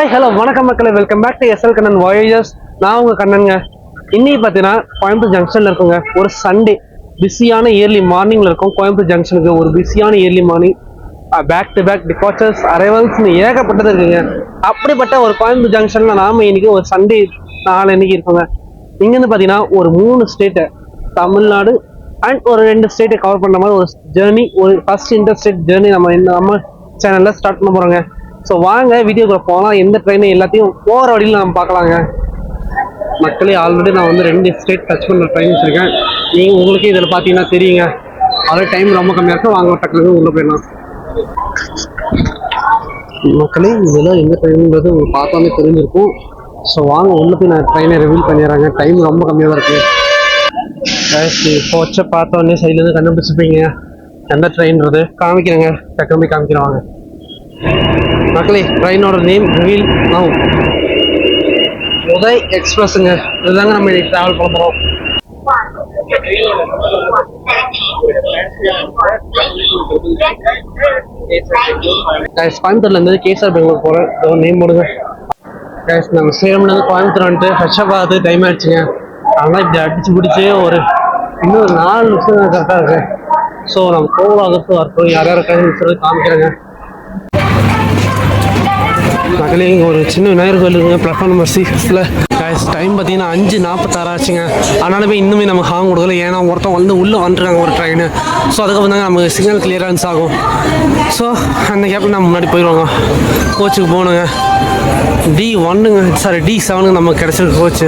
Hi hello வணக்கம் மக்களே, welcome back to SL Kannan voyagers. நான் உங்கள் கண்ணனுங்க. இன்னைக்கு பார்த்தீங்கன்னா கோயம்புத்தூர் ஜங்ஷனில் இருக்குங்க. ஒரு சண்டே பிஸியான இயர்லி மார்னிங்கில் இருக்கும். கோயம்புத்தூர் ஜங்ஷனுக்கு ஒரு பிஸியான early morning, back to back departures அரைவல்ஸ்னு ஏகப்பட்டது இருக்குங்க. அப்படிப்பட்ட ஒரு கோயம்புத்தூர் ஜங்ஷனில் நாம் இன்னைக்கு ஒரு சண்டே நாள் இன்னைக்கு இருக்குங்க. இங்கேருந்து பார்த்தீங்கன்னா ஒரு 3 ஸ்டேட்டை, தமிழ்நாடு அண்ட் ஒரு 2 ஸ்டேட்டை கவர் பண்ணுற மாதிரி ஒரு ஜேர்னி, ஒரு ஃபர்ஸ்ட் இன்டர்ஸ்டேட் ஜேர்னி நம்ம சேனலில் ஸ்டார்ட் பண்ண போகிறோங்க. ஸோ வாங்க வீடியோக்குள்ள போகலாம். எந்த ட்ரெயினை எல்லாத்தையும் போகிற வழியில் நம்ம பார்க்கலாங்க. மக்களே, ஆல்ரெடி நான் வந்து 2 ஸ்டேட் டச் பண்ணுற ட்ரெயின் வச்சுருக்கேன். நீங்கள் உங்களுக்கு இதில் பார்த்தீங்கன்னா தெரியுங்க. அதே டைம் ரொம்ப கம்மியாக இருக்கும். வாங்க டக்குனு உள்ளே போயிடலாம். மக்களே, இதெல்லாம் எந்த ட்ரெயின்ன்றது உங்களுக்கு பார்த்தோன்னே தெரிஞ்சிருக்கும். ஸோ வாங்க உள்ளே போய் நான் ட்ரெயினை ரிவீல் பண்ணிடுறாங்க. டைம் ரொம்ப கம்மியாக தான் இருக்குது. இப்போ வச்ச பார்த்தோன்னே சைட்லேருந்து கண்டுபிடிச்சிருப்பீங்க எந்த ட்ரெயின்றது. காமிக்கிறேங்க, டக்குனு போய் காமிக்கிறவாங்க. மக்களே, ட்ரெயினோட நேம் ரிவீல் நவ். உதய் எக்ஸ்பிரஸுங்க. இதுதாங்க நம்ம இன்னைக்கு ட்ராவல் பண்ண போகிறோம். கோயம்புத்தூர்லேருந்து கேசர் பெங்களூர் போகிறேன். நேம் போடுங்க. நம்ம சேலம்லேருந்து கோயம்புத்தூர் வந்துட்டு ஹர்ஷாபாத் டைம் ஆயிடுச்சுங்க. ஆனால் இப்படி அடிச்சு பிடிச்சி இன்னும் 4 நிமிஷம் கரெக்டாக இருக்கு. ஸோ நம்ம கோவாகத்து வரப்போம். யார் யார் சொல்லி காமிக்கிறேங்க. மக்களே, இங்கே ஒரு சின்ன விநாயகர் கோயில் இருக்குங்க, பிளாட்ஃபார்ம் நம்பர் 6ல். டைம் பார்த்தீங்கன்னா 5:46 ஆச்சுங்க. அதனால போய் இன்னுமே நம்ம ஹாங் கொடுக்கல. ஏன்னா ஒருத்தவங்க வந்து உள்ளே வந்துருக்காங்க ஒரு ட்ரெயின். ஸோ அதுக்கப்புறம் தாங்க நமக்கு சிக்னல் கிளியரன்ஸ் ஆகும். ஸோ அந்த கேப்பில் நம்ம முன்னாடி போயிடுவாங்க. கோச்சுக்கு போகணுங்க. D1ங்க, சாரி D7ங்க நமக்கு கிடச்சிருக்கு கோச்சு.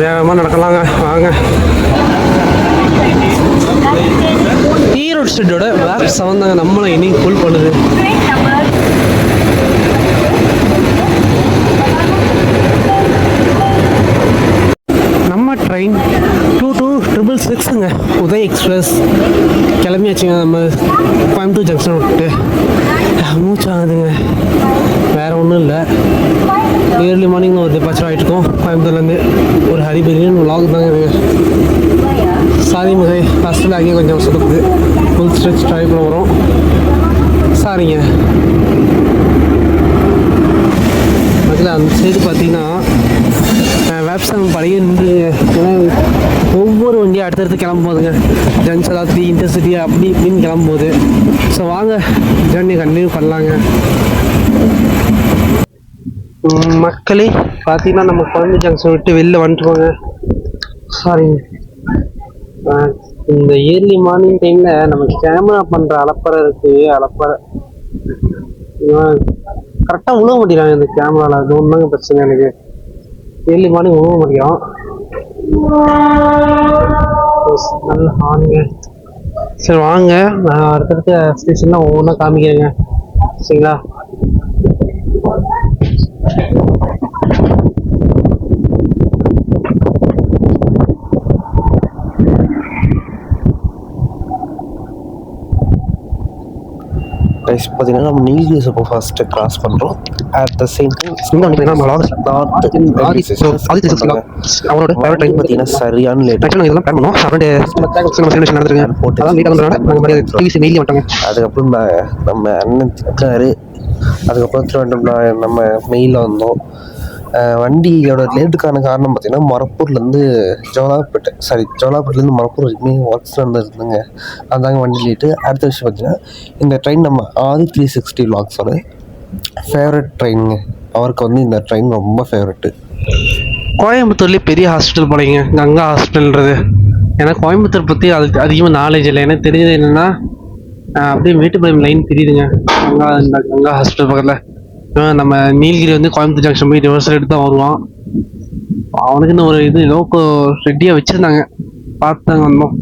வேகமாக நடக்கலாங்க. வாங்க. ஈரோடு ஸ்ட்ரீட்டோட வேப் 7 தாங்க நம்மளை இன்னைக்கு ஃபுல் பண்ணுது. நம்ம ட்ரெயின் 2266ங்க, உதய் எக்ஸ்பிரஸ் கிளம்பியாச்சுங்க. நம்ம கோயம்புத்தூர் ஜங்ஷன் விட்டு மூச்சாகுதுங்க. வேறு ஒன்றும் இல்லை. ஏர்லி மார்னிங் ஒரு டிபார்ச்சர் ஆகிட்டு இருக்கோம் கோயம்புத்தூர்லேருந்து. ஒரு ஹரிபரின்னு விலாக் தாங்க இது. சாரி மகை, ஃபஸ்ட்டில் அங்கேயே கொஞ்சம் சுற்றுக்குது. ஃபுல் ஸ்ட்ரெச் ட்ரை பண்ண வரும். சாரிங்க. அதில் அந்த சைடு பார்த்தீங்கன்னா வேப்சாங் பழைய நின்று, ஏன்னா ஒவ்வொரு வண்டியும் அடுத்தடுத்து கிளம்பும்போதுங்க. ஜன்சதாப்தி, இன்டர்சிட்டி அப்படி இப்படின்னு கிளம்பும்போது. ஸோ வாங்க ஜர்னி கண்டினியூ பண்ணலாங்க. மக்களே, பார்த்தீங்கன்னா நம்ம கோயம்புத்தூர் ஜங்ஷன் விட்டு வெளில வந்துட்டுக்கோங்க. சாரிங்க. இந்த இயர்லி மார்னிங் டைமில் நம்ம கேமரா பண்ணுற அலப்பறை இருக்குது. கரெக்டாக உணவ மாட்டேங்கிறாங்க இந்த கேமராவில். அது ஒன்றுதாங்க பிரச்சனை எனக்கு. ஏர்லி மார்னிங் உணவ மாட்டேங்கிறோம். நல்ல ஆனுங்க. சரி வாங்க, நான் அடுத்தடுத்த ஸ்டேஷன்லாம் ஒவ்வொன்றா காமிக்கிறேங்க. சரிங்களா? பார்த்தீங்கன்னா நம்ம நீல்கிரிஸ் இப்போ ஃபர்ஸ்ட் கிராஸ் பண்ணுறோம். அட் த சேம் டைம் அவரோட ப்ரைவேட் ட்ரெயின் பார்த்தீங்கன்னா சரியான லேட். இதெல்லாம் பிளான் பண்ணுவோம். அதுக்கப்புறம் நம்ம அண்ணன் திட்டாரு. அதுக்கப்புறம் திருவண்ணாமலை நம்ம மெயிலில் வந்தோம். வண்டியோட லேட்டுக்கான காரணம் பார்த்தீங்கன்னா மரப்பூர்லேருந்து ஜோலாப்பேட்லேருந்து மரப்பூர் வரைக்குமே ஒர்க்ஸ் நடந்துருந்துங்க. அதாங்க வண்டி லேட்டு. அடுத்த விஷயம் பார்த்தீங்கன்னா இந்த ட்ரெயின் நம்ம ஆதி 360 vlogsோட ஃபேவரட் ட்ரெயினுங்க. அவருக்கு வந்து இந்த ட்ரெயின் ரொம்ப ஃபேவரெட்டு. கோயம்புத்தூர்லேயே பெரிய ஹாஸ்பிட்டல் போலீங்க, கங்கா ஹாஸ்பிட்டல்ன்றது. ஏன்னா கோயம்புத்தூர் பற்றி அதுக்கு அதிகமாக நாலேஜ் இல்லை. எனக்கு தெரிஞ்சது என்னென்னா, அப்படியே மேட்டுப்பாளையம் லைன் தெரியுதுங்க. இந்த கங்கா ஹாஸ்பிட்டல் பக்கத்தில். நம்ம நீலகிரி வந்து கோயம்புத்தூர் ஜங்ஷன் போய் ரிவர்சல் எடுத்து தான் வருவான். அவனுக்குன்னு ஒரு இது லோக்கோ ரெடியாக வச்சுருந்தாங்க. பார்த்தாங்க வந்தோம்.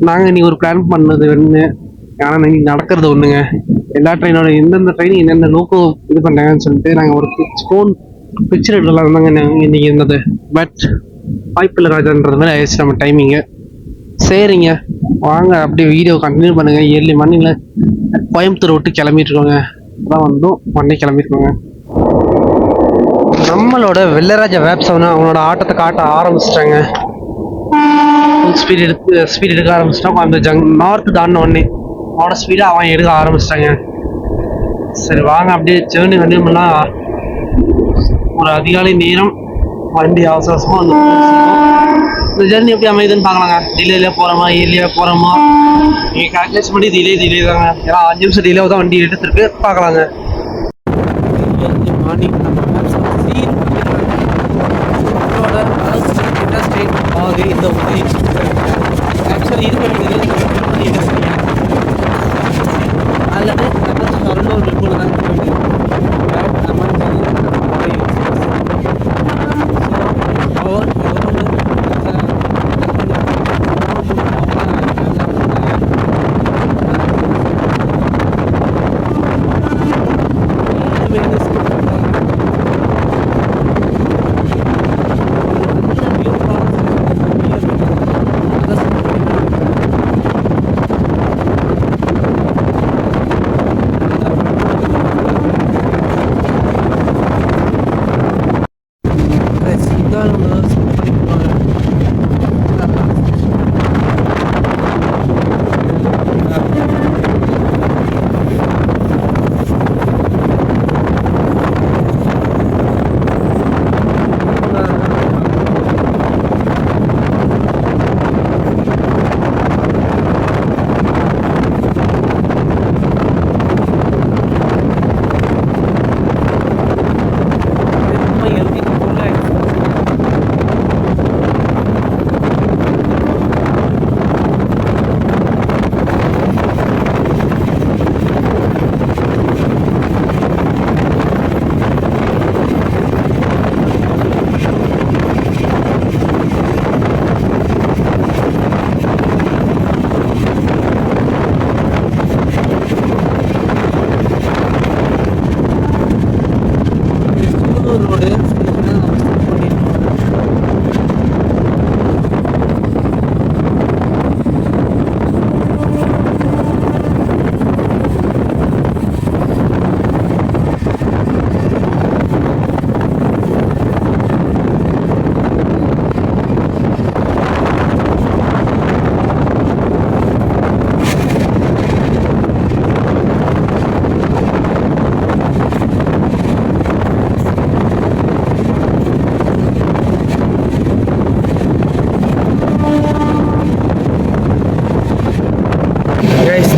நாங்கள் இன்றைக்கி ஒரு பிளான் பண்ணது ஒன்று, ஆனால் இன்னைக்கு நடக்கிறது ஒன்றுங்க. எல்லா ட்ரெயினோட எந்தெந்த ட்ரெயின் என்னென்ன லோக்கோ இது பண்ணாங்கன்னு சொல்லிட்டு நாங்கள் ஒரு ஃபோன் பிக்சர் எடுக்கலாம் இருந்தாங்க இன்றைக்கி இருந்தது. பட் வாய்ப்பில்லை ராஜான்றது மாதிரி ஆயிடுச்சு நம்ம டைமிங்கு. சரிங்க, வாங்க அப்படியே வீடியோ கண்டினியூ பண்ணுங்கள். ஏர்லி மார்னிங்கில் கோயம்புத்தூர் விட்டு கிளம்பிட்டு இருக்கோங்க. தான் வந்தோம், உடனே கிளம்பிருக்கோங்க. நம்மளோட வெள்ளராஜா வேப் 7 அவனோட ஆட்டத்தை காட்ட ஆரம்பிச்சிட்டாங்க. ஸ்பீட் எடுக்க ஆரம்பிச்சிட்டோம். அந்த நார்த்து தாண்டின உடனே அவனோட ஸ்பீடாக அவன் எடுக்க ஆரம்பிச்சிட்டாங்க. சரி வாங்க அப்படியே ஜேர்னி கண்டினியூ. ஒரு அதிகாலை நேரம் வண்டி அவசர அவசரமாக வந்து இந்த ஜேர்னி எப்படி அமையுதுன்னு பார்க்கலாங்க. டிலேல போகிறோமா ஏர்லியாக போகிறோமா நீங்கள் கால்குலேஷன் பண்ணி டிலே தாங்க. ஏன்னா 5 நிமிஷம் டிலே தான் வண்டி எடுத்துருக்கு. பார்க்கலாங்க. மார்னிங் இந்த ஆக்சுவலி இது அல்லது ஒரு கூட தான்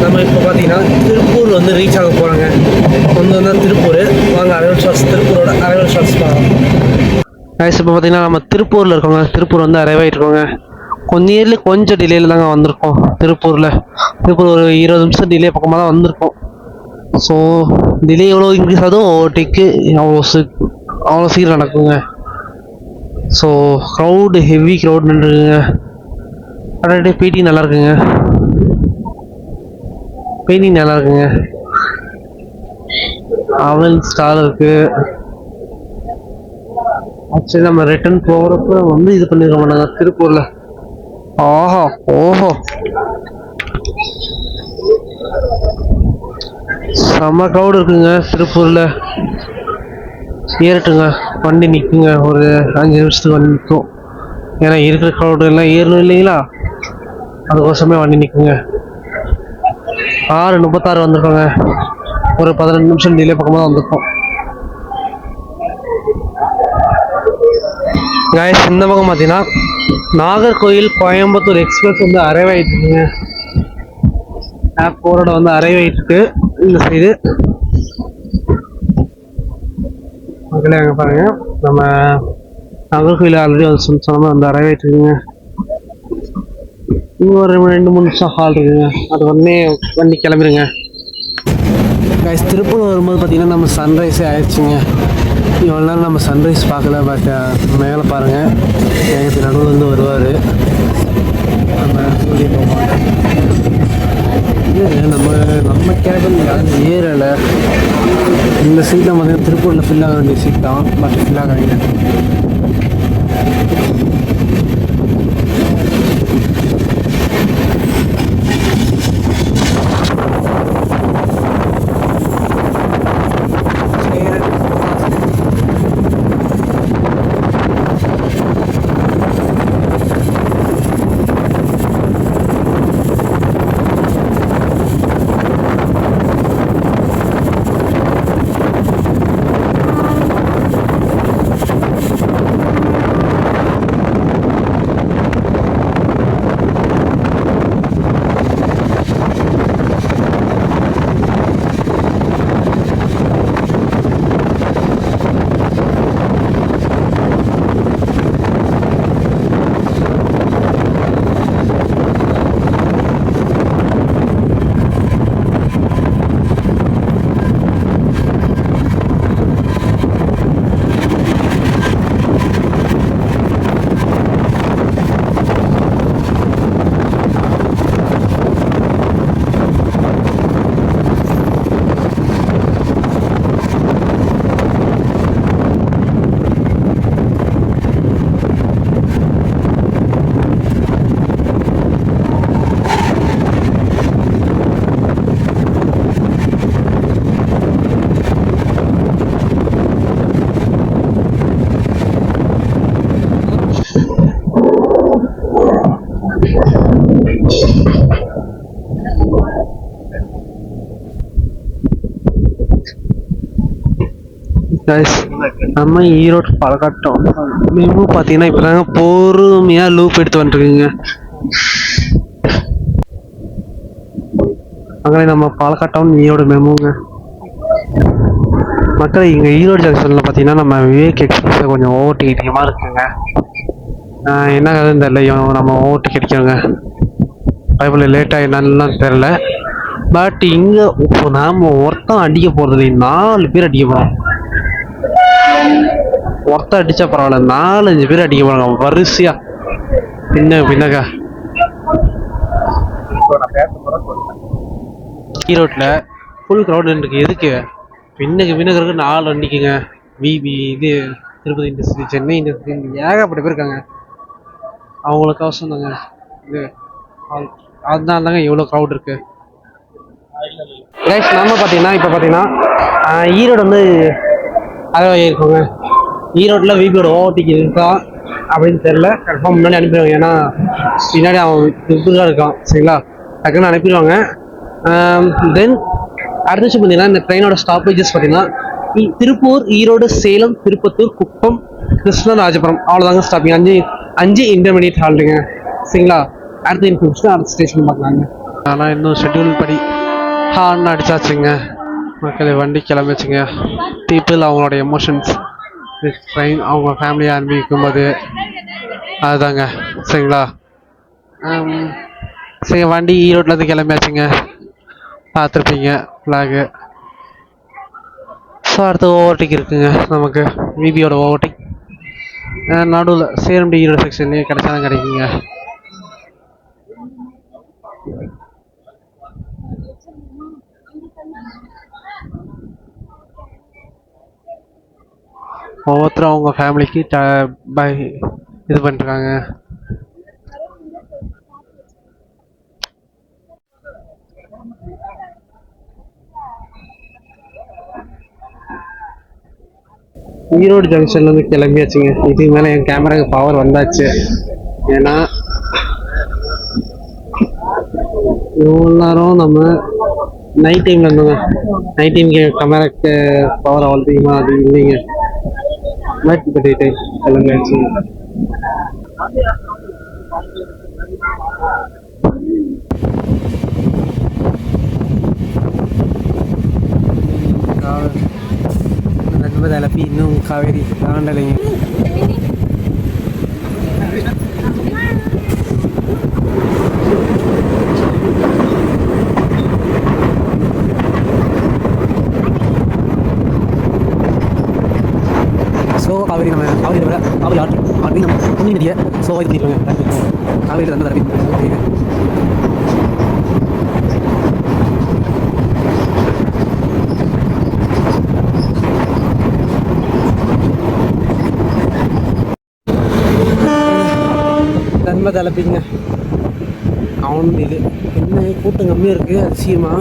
நம்ம இப்போ பார்த்தீங்கன்னா திருப்பூர் வந்து ரீச் ஆக போகிறாங்க. வந்து திருப்பூர் வாங்க அரைவல் ஷார்ட்ஸ் திருப்பூரோட அரைவல் ஷார்ட்ஸ் பார்க்கலாம். கைஸ் இப்போ பார்த்தீங்கன்னா நம்ம திருப்பூரில் இருக்கோங்க. திருப்பூர் வந்து அரைவ் ஆகிட்ருக்கோங்க. கொஞ்சம் டிலேயில் தாங்க வந்திருக்கோம். திருப்பூர் ஒரு 20 நிமிஷம் டிலே பக்கமாக தான் வந்திருக்கோம். ஸோ டிலே எவ்வளோ இன்க்ரீஸ் ஆகுதோ ஓவர்டேக்கு அவ்வளோ சீக்கிரம் நடக்குங்க. ஸோ க்ரௌடு ஹெவி க்ரௌட் நின்றுங்க. அப்படியே பேட்டி நல்லா இருக்குங்க. பெயிண்டிங் நல்லா இருக்குங்க. அவல் ஸ்டால் இருக்கு. ஆக்சுவலி நம்ம ரிட்டர்ன் போகிறப்ப வந்து இது பண்ணிருக்க மாட்டாங்க திருப்பூர்ல. ஆஹா ஓஹோ செம்ம க்ரௌடு இருக்குங்க திருப்பூர்ல. ஏறட்டுங்க வண்டி நிற்குங்க. ஒரு 5 நிமிஷத்துக்கு வண்டி நிற்கும். ஏன்னா இருக்கிற க்ரௌடு எல்லாம் ஏறணும் இல்லைங்களா, அதுக்கோசமே வண்டி நிற்குங்க. 6:36 வந்திருக்கோங்க. ஒரு 12 நிமிஷம் டிலே பக்கமாக தான் வந்திருக்கோம். கைஸ் இந்த பக்கம் பார்த்தீங்கன்னா நாகர்கோயில் கோயம்புத்தூர் எக்ஸ்பிரஸ் வந்து அரைவ் ஆகிட்டுருக்குங்க. ஏர்போர்ட்டோட வந்து அரைவ் ஆகிட்டுருக்கு இந்த சைடு. மக்களே அங்கே பாருங்க, நம்ம நாகர்கோயில் ஆல்ரெடி வந்து சொன்ன வந்து அரைவ் ஆகிட்டுருக்குங்க. இன்னும் ஒரு 2-3 நிமிஷம் ஹால் இருக்குங்க. அது உடனே வண்டி கிளம்பிடுங்க. கைஸ் திருப்பூர் வரும்போது பார்த்தீங்கன்னா நம்ம சன்ரைஸே ஆயிடுச்சுங்க. இவ்வளோ நேரம் நம்ம சன்ரைஸ் பார்க்கல. பட் மேலே பாருங்கள், மேகத்து நடுவில் வந்து வருவார். நம்ம கேபின் யாரும் ஏறலை. இந்த சீட் தான் பார்த்தீங்கன்னா திருப்பூரில் ஃபில் ஆக வேண்டிய சீட் தான். பட் ஃபில் ஆகாதீங்க. கைஸ் நம்ம ஈரோடு பழக்கட்டம் மெமு பார்த்தீங்கன்னா இப்போ தாங்க பொறுமையாக லூப் எடுத்து வந்துருக்குங்க. அங்கே நம்ம பாலக்காட்டம் ஈரோடு மெமுங்க. மக்கள் இங்கே ஈரோடு ஜங்ஷனில் பார்த்தீங்கன்னா நம்ம விவேக் எக்ஸ்பிரஸ் கொஞ்சம் ஓவர்டேக் அதிகமாக இருக்குங்க. என்ன கதைன்னு தெரியல, நம்ம ஓவர்டேக் அடிக்கிறோங்க. பைபிள் லேட்டாக என்னன்னு தெரில. பட் இங்கே இப்போ நாம் ஒருத்தன் அடிக்க போகிறது இல்லை, 4 பேர் அடிக்க போகிறோம். ஒருத்தன் அடித்தா பரவாயில்ல, 4-5 பேர் அடிக்க போகிறாங்க வரிசையாக பின்னக்கா. ஈரோட்டில் ஃபுல் க்ரௌட் இருக்கு. எதுக்கு பின்னக்கு 4 வண்டிக்குங்க. விபி இது திருப்பதி இண்டஸ்ட்ரி, சென்னை இண்டஸ்ட்ரி, ஏகப்பட்ட பேர் இருக்காங்க. அவங்களுக்கு அவசரம் தாங்க இது. அதனால தாங்க எவ்வளோ க்ரௌட் இருக்குது. கைஸ் நம்ம பார்த்தீங்கன்னா இப்போ பார்த்தீங்கன்னா ஈரோடு வந்து அதான் இருக்குங்க. ஈரோட்டில் விபியோட ஓவர்டேக் இருக்கா அப்படின்னு தெரில. கன்ஃபார்ம் முன்னாடி அனுப்பிடுவாங்க, ஏன்னா பின்னாடி அவன் இப்படிதான் இருக்கான். சரிங்களா, டக்குன்னு அனுப்பிடுவாங்க. தென் அடுத்த விஷயம் பார்த்தீங்கன்னா இந்த ட்ரெயினோட ஸ்டாப்பேஜஸ் பார்த்தீங்கன்னா திருப்பூர், ஈரோடு, சேலம், திருப்பத்தூர், குப்பம், கிருஷ்ணராஜபுரம், அவ்வளோதாங்க ஸ்டாப்பிங். 5 இன்டர்மீடியட் ஹால்ட்டுங்க. சரிங்களா, அடுத்த இன்ஃபர்மேஷன் அடுத்த ஸ்டேஷன் பார்க்கலாங்க. ஆனால் இன்னும் ஷெட்யூல் படி ஹார்ன் அடிச்சாச்சுங்க. மக்கள் வண்டி கிளம்பிச்சுங்க. பீப்புள் அவங்களோட எமோஷன்ஸ் ட்ரெயின் அவங்க ஃபேமிலியை அனுபவிக்கும் போது அதுதாங்க. சரிங்களா, சரி வண்டி ஈரோட்லேருந்து கிளம்பியாச்சுங்க. பார்த்துருப்பீங்க ஃப்ளாகு. ஸோ அடுத்து ஓவர்டேக் இருக்குங்க நமக்கு, விபியோட ஓவர்டேக். நடுவில் சேலம் ஈரோடு செக்ஷன்லேயே கிடைச்சாலும் கிடைக்குங்க. ஒவ்வொருத்தரும் அவங்க ஃபேமிலிக்கு இது பண்ணிருக்காங்க. ஈரோடு ஜங்ஷன்லேருந்து கிளம்பியாச்சுங்க. இதுக்கு மேலே என் கேமராக்கு பவர் வந்தாச்சு. ஏன்னா இவ்வளோ நேரம் நம்ம நைட் டைமில் இருந்தோங்க. நைட் டைம் கேமராக்கு பவர் அவ்வளோ அதிகமாக அது இல்லைங்க. பட் இப்போ டே டைம் கிளம்பியாச்சுங்க. தலைப்பி இன்னும் காவேரி தாண்டலைங்க. ஸோ காவேரி நம்ம காவேரி ஆற்று நம்ம புண்ணி நதியை ஸோ இது பண்ணிடுவாங்க. காவேரியில் வந்து தலைப்பி நன்மை தலைப்பிங்க. அவன் இது என்ன கூட்டம் கம்மியாக இருக்குது அதிசயமா.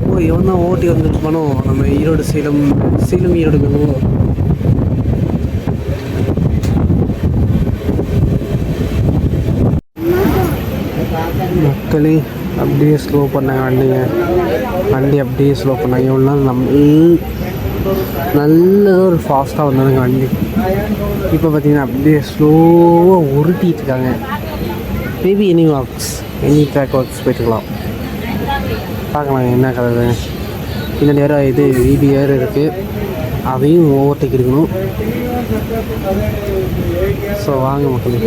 ஓ எவன் தான் ஓட்டி வந்துருப்பானோ நம்ம ஈரோடு சேலம் ஈரோடு மெமு. மக்களே அப்படியே ஸ்லோ பண்ணாங்க வண்டி அப்படியே ஸ்லோ பண்ணாங்க. எவ்வளோ நாள் நம்ம நல்ல ஒரு ஃபாஸ்ட்டாக வந்தாங்க வண்டி. இப்போ பார்த்தீங்கன்னா அப்படியே ஸ்லோவாக உருட்டிகிட்டு இருக்காங்க. மேபி எனி ட்ராக் ஒர்க்ஸ் போய்ட்டுருக்கலாம். பார்க்கலாம் என்ன கதை. இந்த நேரம் இது விபி வேறு இருக்குது, அதையும் ஓவர்டேக் இருக்கணும். ஸோ வாங்க மக்களே.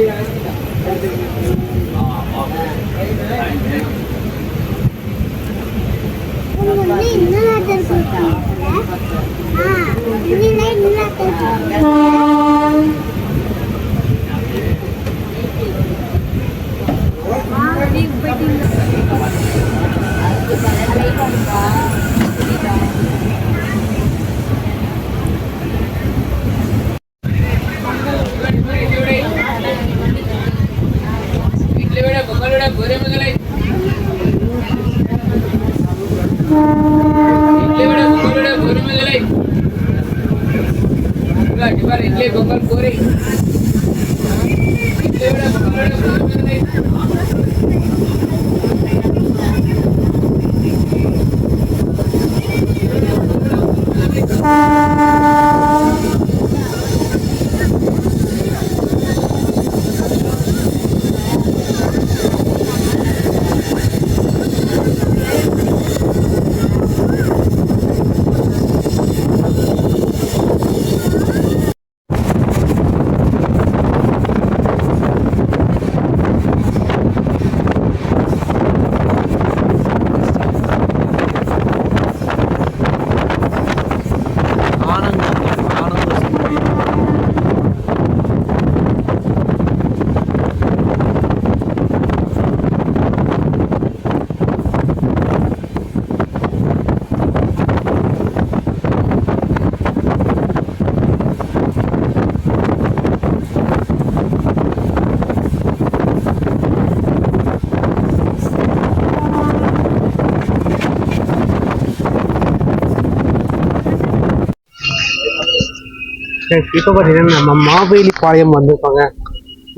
இப்போ பார்த்தீங்கன்னா நம்ம மாவேலிப்பாளையம் வந்திருக்கோங்க.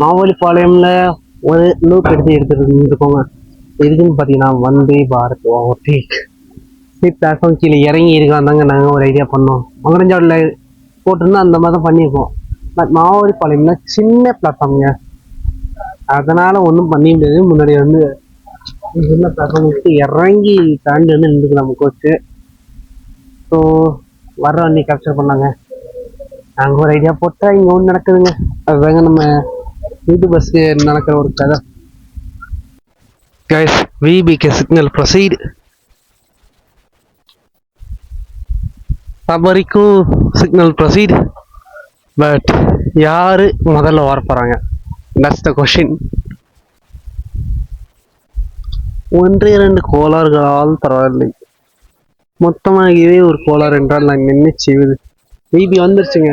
மாவேலிப்பாளையம்ல ஒரு லூப் எடுத்துட்டு இருக்கோங்க. எதுக்குன்னு பார்த்தீங்கன்னா வந்தே பாரத் ஓவர்டேக் பிளாட்ஃபார்ம் கீழே இறங்கி இருக்காந்தாங்க. நாங்கள் ஒரு ஐடியா பண்ணோம். மங்கரஞ்சாவடியில் போட்டிருந்தா அந்த மாதிரி தான் பண்ணியிருக்கோம். பட் மாவேலிப்பாளையம்ல சின்ன பிளாட்ஃபார்முங்க, அதனால் ஒன்றும் பண்ண முடியாது. முன்னாடி வந்து சின்ன பிளாட்ஃபார்முக்கு இறங்கி தாண்டி வந்து நின்றுக்கு நம்ம கோச்சு. ஸோ வர்ற வண்டி கேப்சர் பண்ணாங்க. நாங்கள் ஒரு ஐடியா போட்டால் இங்கே ஒன்று நடக்குதுங்க. அதுதாங்க நம்ம வீட்டு பஸ்ஸு நடக்கிற ஒரு கதை. Guys, VBK signal proceed. சபரிக்கும் சிக்னல் ப்ரொசீட். பட் யாரு முதல்ல வர போகிறாங்க? That's the question. 1-2 கோளாறுகளால் பரவாயில்லை, மொத்தமாகவே ஒரு கோளாறு என்றால் நான் என்ன செய்வது? VB வந்துருச்சுங்க.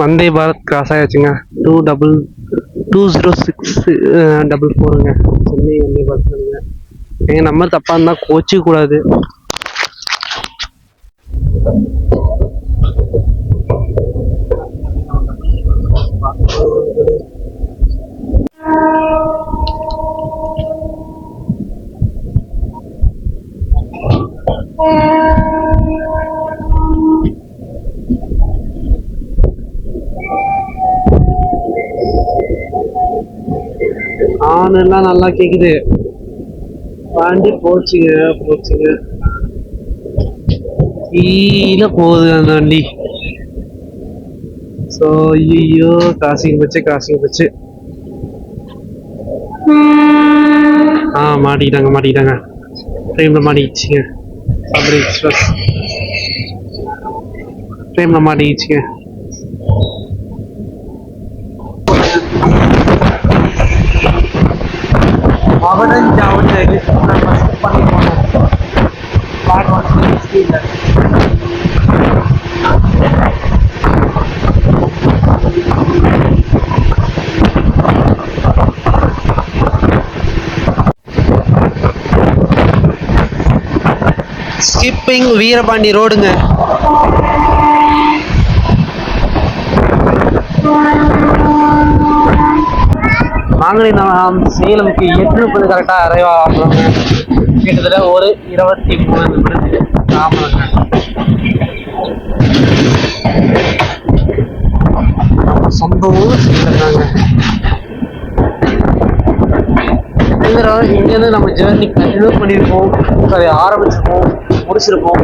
வந்தே பாரத் கிராஸ் ஆயாச்சுங்க. 20644ங்க சென்னை வந்தே பாரத்ங்க. எங்க நம்பர் தப்பா இருந்தா கோச்சிக்க கூடாது. ஆனெல்லாம் நல்லா கேக்குது. வண்டி போச்சுங்க கீழே போகுது அந்த வண்டி. ஸோ ஐயோ காசிங்க போச்சு. மாட்டிக்கிட்டாங்க. ட்ரெயினில் மாட்டிக்கிச்சுங்க. சபரி எக்ஸ்பிரஸ் ட்ரெயினில் மாட்டிக்கிச்சுங்க. ஸ்கிப்பிங் வீரபாண்டி ரோடுங்க. நாங்களே நான் சேலமுக்கு 8:30 கரெக்டாக அரைவா ஆகணுங்க. கிட்டத்தட்ட ஒரு 23 நிமிடத்துக்கு ஆமாங்க. நம்ம சொந்த ஊர் இருக்காங்க. இங்கேருந்து நம்ம ஜேர்னி கண்டினியூ பண்ணியிருப்போம், ஆரம்பிச்சிருப்போம், முடிச்சிருப்போம்.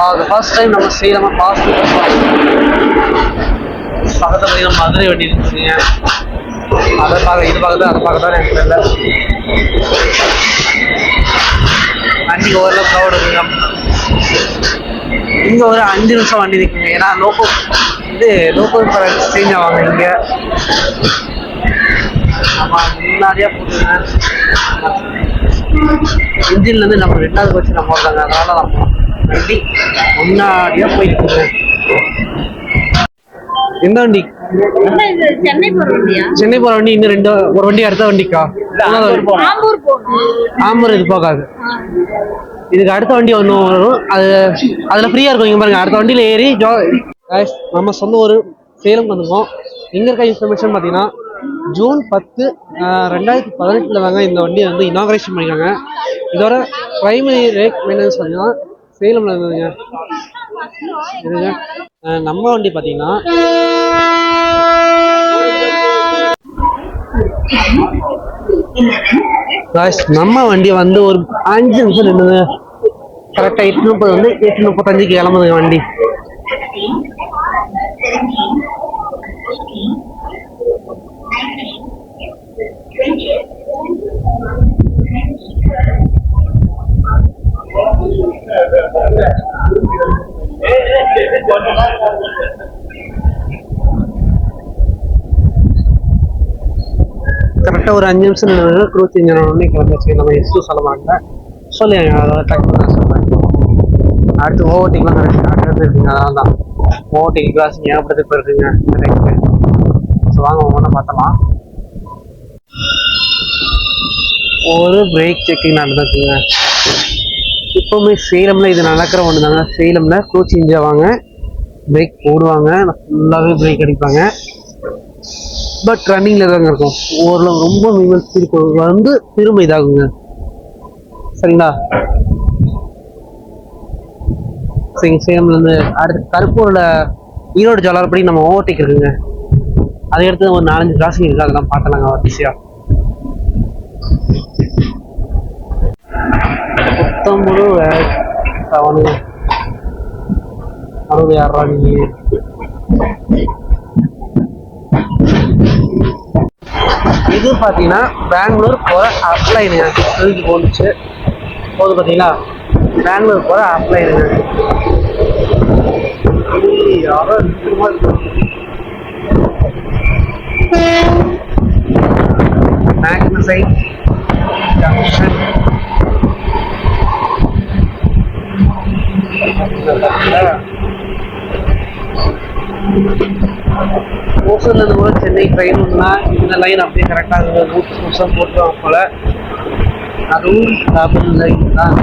அது ஃபர்ஸ்ட் டைம் நம்ம சேலமாக பக்கத்தில் நம்ம மதுரை வண்டி இருக்குங்க. அதை இது பார்க்கதான் எனக்கு தெரியல. வண்டி ஓவரில் க்ரௌட் இருக்குங்க. இங்கே ஒரு 5 நிமிஷம் வண்டி நிற்குங்க. ஏன்னா லோக்கல் கரண்ட் சேஞ்ச் ஆவாங்க இங்கே. ஆமாம், முன்னாடியே போட்டுருங்க. இன்ஜின்லேருந்து நம்ம 2வது வச்சு நம்ம போடுறாங்க. அதனால நம்ம வண்டி முன்னாடியே போயிட்டு எந்த வண்டி? சென்னை போற வண்டி இன்னும் ஒரு வண்டி அடுத்த வண்டிக்கா? ஆம்பூர் இது போகாது. இதுக்கு அடுத்த வண்டி ஒன்று வரும். அதில் ஃப்ரீயாக இருக்கும். இங்கே பாருங்க, அடுத்த வண்டியில் ஏறி நம்ம சொந்த ஒரு சேலம் வந்துருக்கோம். இங்கே இருக்க இன்ஃபர்மேஷன் பார்த்தீங்கன்னா ஜூன் 10, 2018 தாங்க இந்த வண்டியை வந்து இனாகரேஷன் பண்ணியிருக்காங்க. இதோட பிரைமரி ரேக் மெயின்டெனன்ஸ் பார்த்தீங்கன்னா சேலமில் இருந்ததுங்க. இதுங்க நம்ம வண்டி பார்த்தீங்கன்னா நம்ம வண்டி வந்து ஒரு 5 நிமிஷம் நின்றுது. கரெக்டாக 8:30 வந்து 8:35 கிளம்புதுங்க வண்டி. கரெக்டாக ஒரு 5 நிமிஷம் க்ரூஸ் இன்ஜின் ஒன்று கிளம்பிச்சு. நம்ம எஸ்டூ சொல்ல மாட்டேன். சொல்லுங்க, அதாவது டக்குனு நான் சொல்கிறேன். அடுத்து ஓவர்டேக்லாம் கரெக்டாக இருக்குங்க. அதனால தான் ஓவர்டேக் கிளாஸ் ஞாபகத்துக்கு இருக்குங்க கரெக்டு. ஸோ வாங்க ஒவ்வொன்றா பார்த்தலாம். ஒரு பிரேக் செக்கிங் நடந்துருக்குங்க. இப்போவுமே சேலமில் இது நடக்கிற ஒன்று தாங்க. சேலமில் க்ரூ சேஞ்ச் ஆவாங்க, பிரேக் போடுவாங்க, ஃபுல்லாகவே பிரேக் அடிப்பாங்க. பட் ரன்னிங்கில் தாங்க இருக்கும். ஓரளவு ரொம்ப மினிமம் ஸ்பீடு வந்து திரும்ப இதாகுங்க. சரிங்களா? சரிங்க, சேலம்லேருந்து அடுத்து கருப்பூரில் ஈரோடு ஜாலார்படி நம்ம ஓவர்டேக் இருக்குங்க. அதை எடுத்து ஒரு 4-5 கிராசிங் இருக்குது, அதெல்லாம் பார்க்கலாங்க வரிசையாக. 19 60 யாரா நீங்க? இது பார்த்தீங்கன்னா பெங்களூர் போகிற அப்ளைனுங்க. எழுதி போட்டுச்சு போது பார்த்தீங்களா, பெங்களூர் போகிற அப்ளைனுங்க. யாரோ மேக்னசைட் ஜங்ஷன் ஓசூர்லேருந்து கூட சென்னை ட்ரெயின் ஒன்றுனா இந்த லைன் அப்படியே கரெக்டாக ரூட் புதுசாக போட்டுருவாங்க போல். அதுவும் டபுள் லைன் தான்.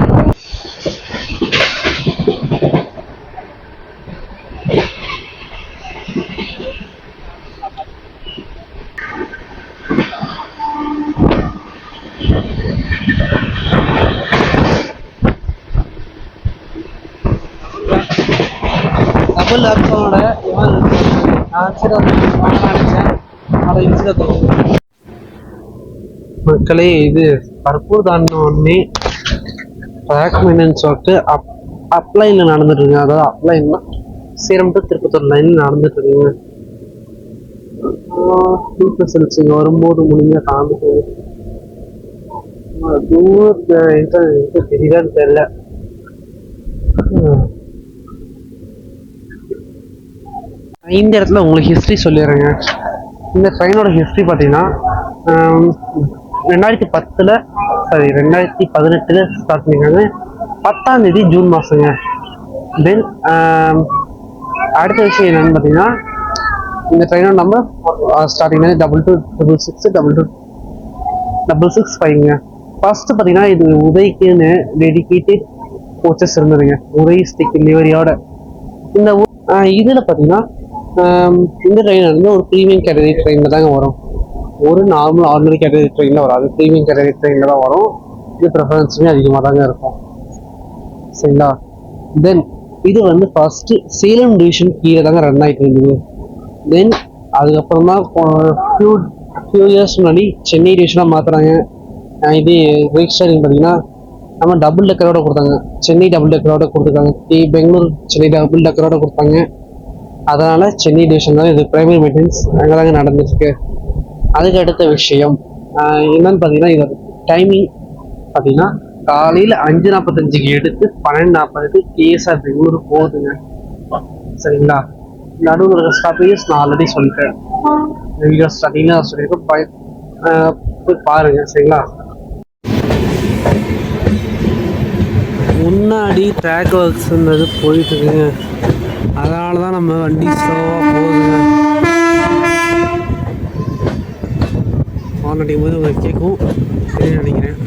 டபுள் ஆப்ஷனோட மக்களே, இது கருப்பூர் தாண்டினோடனே ட்ராக் மெயின்டெனன்ஸ் ஒர்க்கு அப்லைனில் நடந்துட்டுருங்க. அதாவது அப்லைன்னா சேலம் டு திருப்பத்தூர் லைனில் நடந்துட்டுருக்குங்க. சில்ஸுங்க வரும்போது முடிஞ்ச காமிட்டு தூரத்து தெரியான்னு தெரியல. இந்த இடத்துல உங்களுக்கு ஹிஸ்ட்ரி சொல்லிடுறேங்க. இந்த ட்ரெயினோட ஹிஸ்ட்ரி பார்த்தீங்கன்னா 2018 ஸ்டார்ட் பண்ணியிருக்காங்க. 10ஆம் தேதி ஜூன் மாதங்க. தென் அடுத்த விஷயம் என்னென்னு பார்த்தீங்கன்னா, இந்த ட்ரெயினோட நம்பர் ஸ்டார்டிங் 2266 ஃபர்ஸ்ட் பார்த்தீங்கன்னா இது உதய்க்குன்னு டெடிக்கேட்டட் கோச்சஸ் இருந்ததுங்க, உதய் ஸ்டிக் லிவரியோட. இந்த இதில் பார்த்தீங்கன்னா இந்த ட்ரெயின் வந்து ஒரு ப்ரீமியம் கேட்டகரி ட்ரெயினில் தாங்க வரும். ஒரு நார்மல் ஆர்டினரி கேட்டகரி ட்ரெயினில் வராது, ப்ரீமியம் கேட்டகரி ட்ரெயினில் தான் வரும். இது ப்ரிஃபரன்ஸுமே அதிகமாக தாங்க இருக்கும். சரிங்களா? தென் இது வந்து ஃபர்ஸ்ட்டு சேலம் டிவிஷன் கீழே தாங்க ரன் ஆகிட்டு இருந்தது. தென் அதுக்கப்புறம் தான் ஃபியூ இயர்ஸ் முன்னாடி சென்னை டிவிஷனாக மாற்றுறாங்க. இது ரெஜிஸ்டரிங் பார்த்தீங்கன்னா நம்ம டபுள் டெக்கரோட கொடுத்தாங்க, சென்னை டபுள் டெக்கரோட கொடுத்துருக்காங்க, பெங்களூர் சென்னை டபுள் டெக்கரோட கொடுத்தாங்க. அதனால் சென்னை டிவிஷன் தான் இது பிரைமரி மெயின்டெனன்ஸ் அங்கே தாங்க நடந்துட்டுருக்கு. அதுக்கு அடுத்த விஷயம் என்னன்னு பார்த்தீங்கன்னா, இதோட டைமிங் பார்த்தீங்கன்னா காலையில் 5:45 எடுத்து 12:40 கேஎஸ்ஆர் பெங்களூர் போகுதுங்க. சரிங்களா? நடுவில் இருக்கிற ஸ்டாப்பேஜஸ் நான் ஆல்ரெடி சொல்லிட்டேன், வீடியோ ஸ்டார்டிங்கில் சொல்லியிருக்கேன், போய் பாருங்க. சரிங்களா? முன்னாடி ட்ராக் ஒர்க்ஸ்ன்றது போயிட்டு இருக்குங்க, அதனால தான் நம்ம வண்டி ஸ்லோவாக போகுதுங்க. ஹார்ன் அடிக்கும் போது உங்களுக்கு கேட்கும் நினைக்கிறேன்.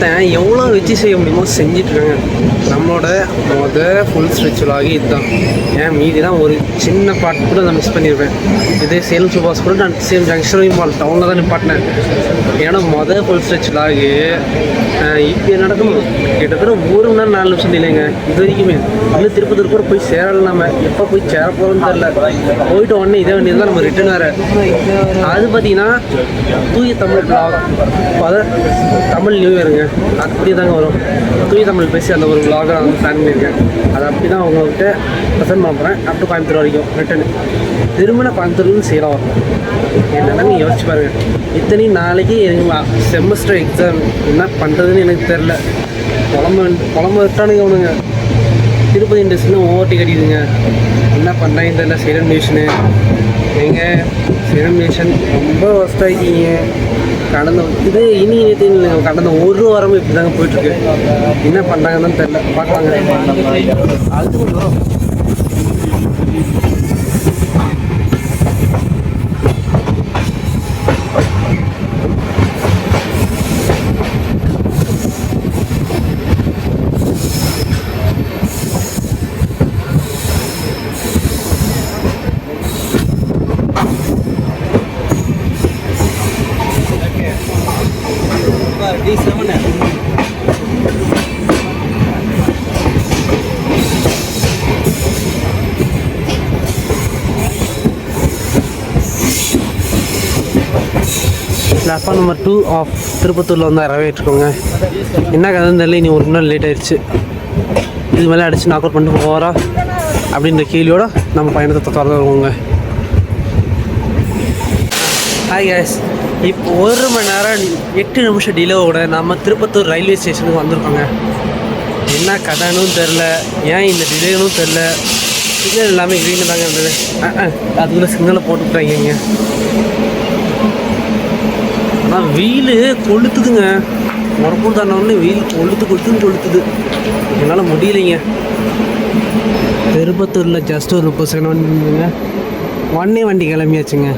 ஒருத்தன் எவ்வளோ வச்சு செய்ய முடியுமோ செஞ்சிட்ருக்காங்க. நம்மளோட ஃபுல் ஸ்ட்ரெச் vlog இதுதான். ஏன் மீதிலாம் ஒரு சின்ன பார்ட் கூட நான் மிஸ் பண்ணியிருப்பேன். இதே சேலம் சூப்பர்ஸ் கூட நான் சேம் ஜங்ஷன் மால் டவுனில் தான் நிப்பாட்டினேன். ஏன்னா ஃபுல் ஸ்ட்ரெச் vlog இப்போ நடக்கணும் கிட்டத்தட்ட 1 மணி நேரம் 4 நிமிஷம் இல்லைங்க இது வரைக்குமே. இன்னும் திருப்பத்தூர் கூட போய் சேரல. நம்ம எப்போ போய் சேர போகிறோம்னு தெரில. போயிட்டு உடனே இதே வண்டி தான் நம்ம ரிட்டர்ன் வேறு. அது பார்த்தீங்கன்னா தூய தமிழ் vlog, அதாவது தமிழ் நியூ இயருங்க, அது அப்படி தாங்க வரும். தூய தமிழ் பேசி அந்த ஒரு vlog நான் வந்து பிளான் பண்ணியிருக்கேன். அது அப்படி தான் உங்கள்கிட்ட ப்ரெசென்ட் பண்ண போகிறேன். அப் டு கோயம்புத்தூர் வரைக்கும் ரிட்டர்னு. திரும்ப கோயம்புத்தூர்லேருந்து சேலம் வரும். என்னென்னா நீங்கள் யோசிச்சு பாருங்கள். இத்தனை நாளைக்கு எனக்கு செமஸ்டர் எக்ஸாம் என்ன பண்ணுறதுன்னு எனக்கு தெரில. குழம்பு விட்டானுங்க அவனுங்க. திருப்பதி இண்டஸ்ட்ரியில் ஓவர்ட்டி கட்டிடுங்க. என்ன பண்ணுறாங்க தெரியல. சேலம் மியூஷனு எங்கள் சேலம் மியூஷன் ரொம்ப ஒஸ்ட் ஆகிட்டீங்க. கடந்த ஒரு வாரமும் இப்படி தாங்க போயிட்டுருக்கு. என்ன பண்ணுறாங்கன்னு தெரில. பார்க்கலாங்க. பிளாட்ஃபார்ம் நம்பர் 2 ஆஃப் திருப்பத்தூரில் வந்து இருக்கோங்க. என்ன கதைன்னு தெரியல. இனி 1 மணி நேரம் லேட் ஆயிடுச்சு. இது மேலே அடித்து நாக் அவுட் பண்ணிட்டு போகிறா அப்படின்ற கேள்வியோடு நம்ம பயணத்தை தொடர்ந்துருவோங்க. ஹாய் கேஸ், இப்போ 1 மணி நேரம் 8 நிமிஷம் டிலேவோட நம்ம திருப்பத்தூர் ரயில்வே ஸ்டேஷனுக்கு வந்திருக்கோங்க. என்ன கதைன்னு தெரில, ஏன் இந்த டிலேனும் தெரில. சிக்னல் எல்லாமே க்ரீனு தாங்க இருந்தது. அதுக்குள்ளே சிக்னலை போட்டுவிட்டாங்க. ஆனால் வெயில் கொளுத்துதுங்க. முறப்பும் தானே வெயில் கொளுத்துது. என்னால் முடியலைங்க. திருப்பத்தூரில் ஜஸ்ட் ஒரு 30 செகண்ட் வந்துங்க. உடனே வண்டி கிளம்பியாச்சுங்க.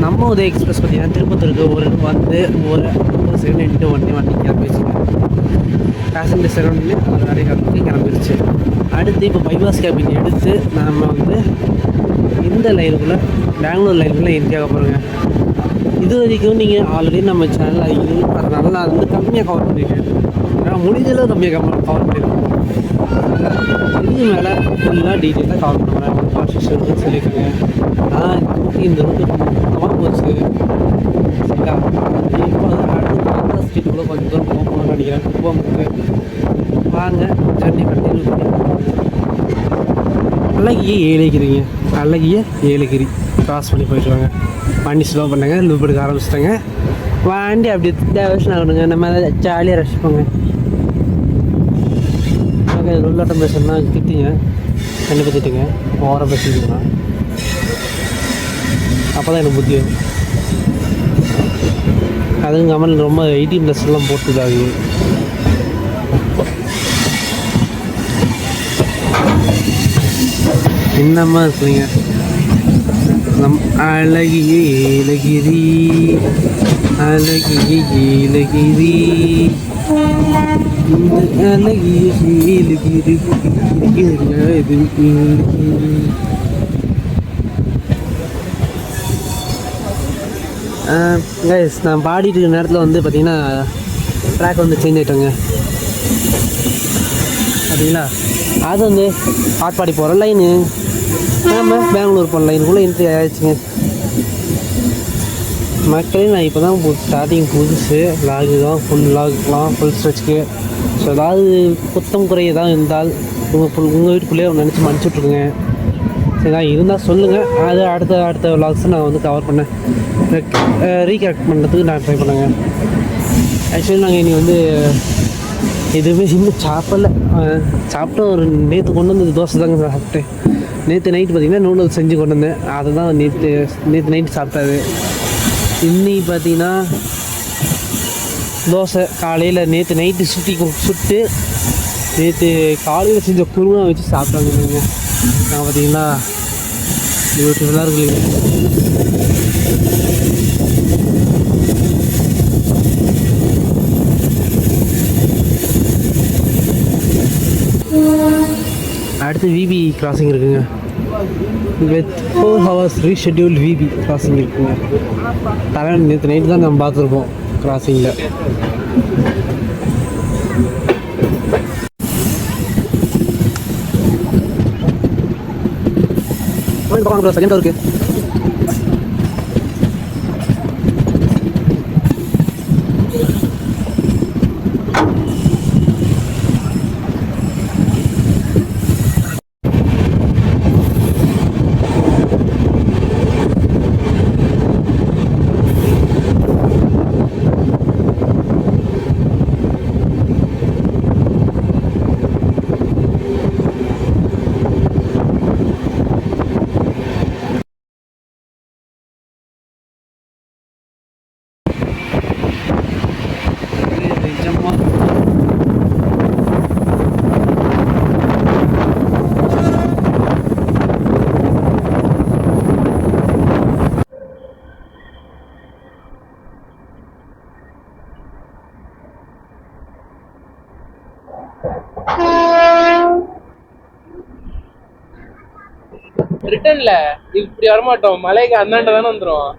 நம்ம உதய எக்ஸ்பிரஸ் பார்த்தீங்கன்னா திருப்பத்தூருக்கு ஒரு 30 செகண்ட் நின்று வண்டி கிளம்பிடுச்சுங்க. பேசஞ்சர் செகண்ட் அது அடையாளத்துக்கு கிளம்பிடுச்சு. அடுத்து இப்போ பைபாஸ் கேபின் எடுத்து நம்ம வந்து இந்த லைனுக்குள்ளே பெங்களூர் லைனுக்குள்ளே என்ட்ரி ஆக போகிறோங்க. இது வரைக்கும் நீங்கள் ஆல்ரெடி நம்ம சேனலில் அதனால நான் வந்து கம்மியாக கவர் பண்ணியிருக்கேன். ஆனால் முடிஞ்சளவு கம்மியாக கவர் பண்ணியிருக்கேன். இதுக்கு மேலே ஃபுல்லாக டீட்டெயிலாக கவர் பண்ணுறேன். கான்ஸ்டியூஷன் சொல்லியிருக்கேங்க. நான் இந்த ரூட்டு மொத்தமாக போச்சு. சரிங்களா? இப்போ வந்து அடுத்து ஆந்திரா ஸ்ட்ரீட்டுக்குள்ளே கொஞ்சம் தூரம் போகணும்னு நினைக்கிறேன். குப்பமுக்கு வாங்க ஜர்னி கண்டினியூ பண்ணி அழகிய ஏலகிரி கிராஸ் பண்ணி போயிட்டுருவாங்க. வண்டி ஸ்லோ பண்ணாங்க, லூப் எடுக்க ஆரம்பிச்சிட்டாங்க. வண்டி அப்படி டேவர்ஷன் ஆகணுங்க. நம்ம ஜாலியாக ரசிப்போங்க. உள்ளாட்டம் பேசணும்னா திட்டிங்க, கண்டிப்பாக திட்டுங்க. ஓரம் பேசிக்கிட்டோம்னா அப்போ தான் எனக்கு புத்தி வரும். அதுவும் கமல் ரொம்ப 18+ போட்டுதாகுது. என்னம்மா இருக்குறீங்க. நம் அழகிய ஏலகிரி அழகிய ஏலகிரி அழகிய ஏலகிரி கைஸ், நான் பாடிட்டு இருக்க நேரத்தில் வந்து பார்த்தீங்கன்னா ட்ராக் வந்து சேஞ்ச் ஆகிட்டோங்க. பார்த்தீங்களா? அது வந்து ஆட்பாடி போகிற லைனு நம்ம பெங்களூர் போகிற லைனுக்குள்ளே என்ட்ரி ஆகிடுச்சுங்க. மக்களே, நான் இப்போ தான் ஸ்டார்டிங் புதுசு லாகு தான், ஃபுல் ஸ்ட்ரெச்சுக்கு. ஸோ ஏதாவது குத்தம் குறை ஏதாவது இருந்தால் உங்கள் வீட்டுக்குள்ளேயே நினச்சி மன்னிச்சுட்ருக்குங்க. சரிங்களா? இருந்தால் சொல்லுங்கள். அது அடுத்த விலாக்ஸை நான் வந்து கவர் பண்ணேன், ரீகரெக்ட் பண்ணுறதுக்கு நான் ட்ரை பண்ணேங்க. ஆக்சுவலி நாங்கள் இனி வந்து எதுவுமே இன்னும் சாப்பிட்ட ஒரு நேற்று கொண்டு வந்தது தோசை தாங்க சாப்பிட்டேன். நேற்று நைட்டு பார்த்திங்கன்னா நூடுல்ஸ் செஞ்சு கொண்டு வந்தேன். அதை தான் நேற்று நைட்டு சாப்பிட்டாது. இன்னைக்கு பார்த்தீங்கன்னா தோசை காலையில் நேற்று நைட்டு சுட்டு நேற்று காலையில் செஞ்ச குருமா வச்சு சாப்பிட்டாங்க. நாங்கள் பார்த்தீங்கன்னா பியூட்டிஃபுல்லாக இருக்குல்லைங்க. அடுத்து விபி கிராசிங் இருக்குங்க. With 4 hours reschedule VB crossing இருக்குங்க. தலைவன் நேற்று நைட்டு தான் நம்ம பார்த்துருப்போம் கிராசிங்கில். செகண்ட் இருக்கு. ரிட்டர்ன்ல இப்படி வரமாட்டோம், மலைக்கு அந்தாண்ட தானே வந்துடும்.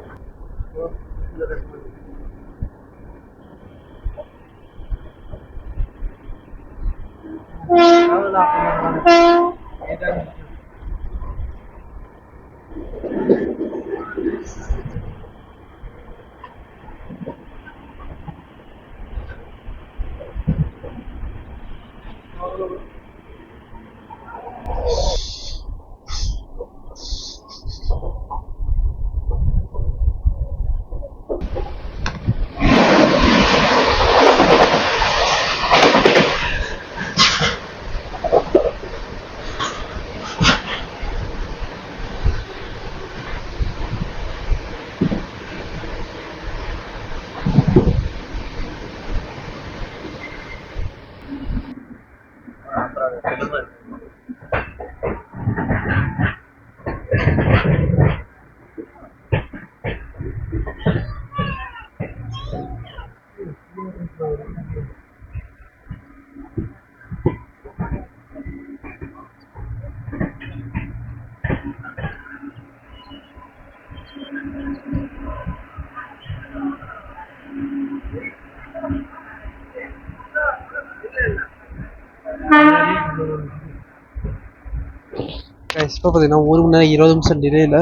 இப்போ பார்த்தீங்கன்னா 1 மணி நேரம் 20 நிமிஷம் டிலேயில்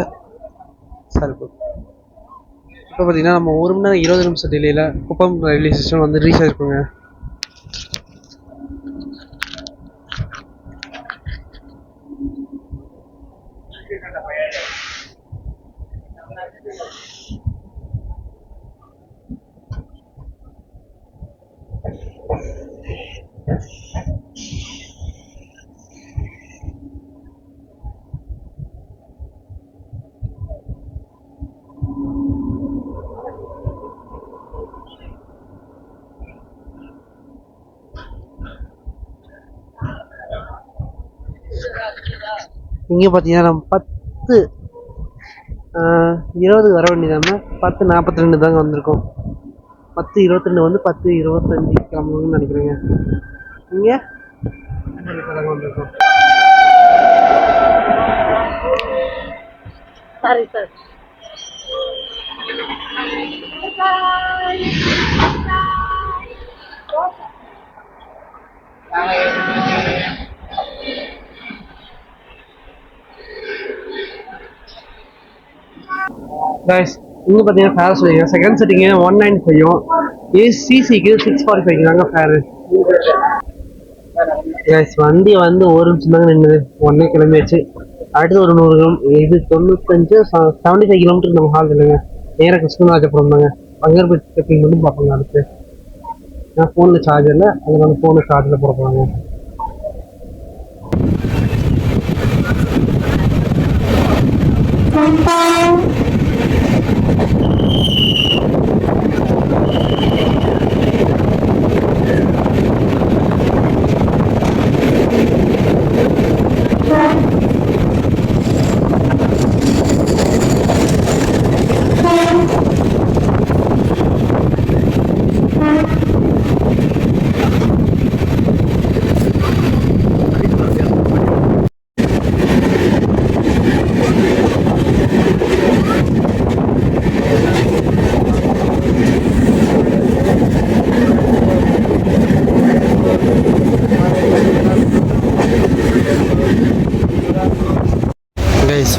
சார் இப்போ பார்த்தீங்கன்னா நம்ம 1 மணி நேரம் 20 நிமிஷம் டிலேயில் குப்பம் ரயில்வே ஸ்டேஷன் வந்து ரீச் ஆகிருக்குங்க. இங்கே பார்த்தீங்கன்னா நம்ம 10:20 வர வேண்டியதாம 10:42 தாங்க வந்திருக்கோம். 10:22 வந்து 10:25 கிளம்பணும்னு நினைக்கிறேங்க. இங்கே வந்திருக்கோம். சரி சார். கைஸ் இங்கே பார்த்தீங்கன்னா ஃபேர் சொல்லிங்க. செகண்ட் செட்டிங்கு 195 ஏசிசிக்கு 645 தாங்க ஃபேரு. கைஸ் வண்டி வந்து 1 நிமிஷம் தாங்க நின்றுது, உடனே கிளம்பியாச்சு. அடுத்து ஒரு 100 இது 75 கிலோமீட்டருக்கு நம்ம ஹால் இல்லைங்க, நேராக கிருஷ்ணராஜபுரம் தாங்க. அங்கே போய் செட்டிங் பண்ணி பார்ப்போங்க. அடுத்து நான் ஃபோனில் சார்ஜ் இல்லை, அதனால ஃபோனில் சார்ஜில் போட போகிறாங்க.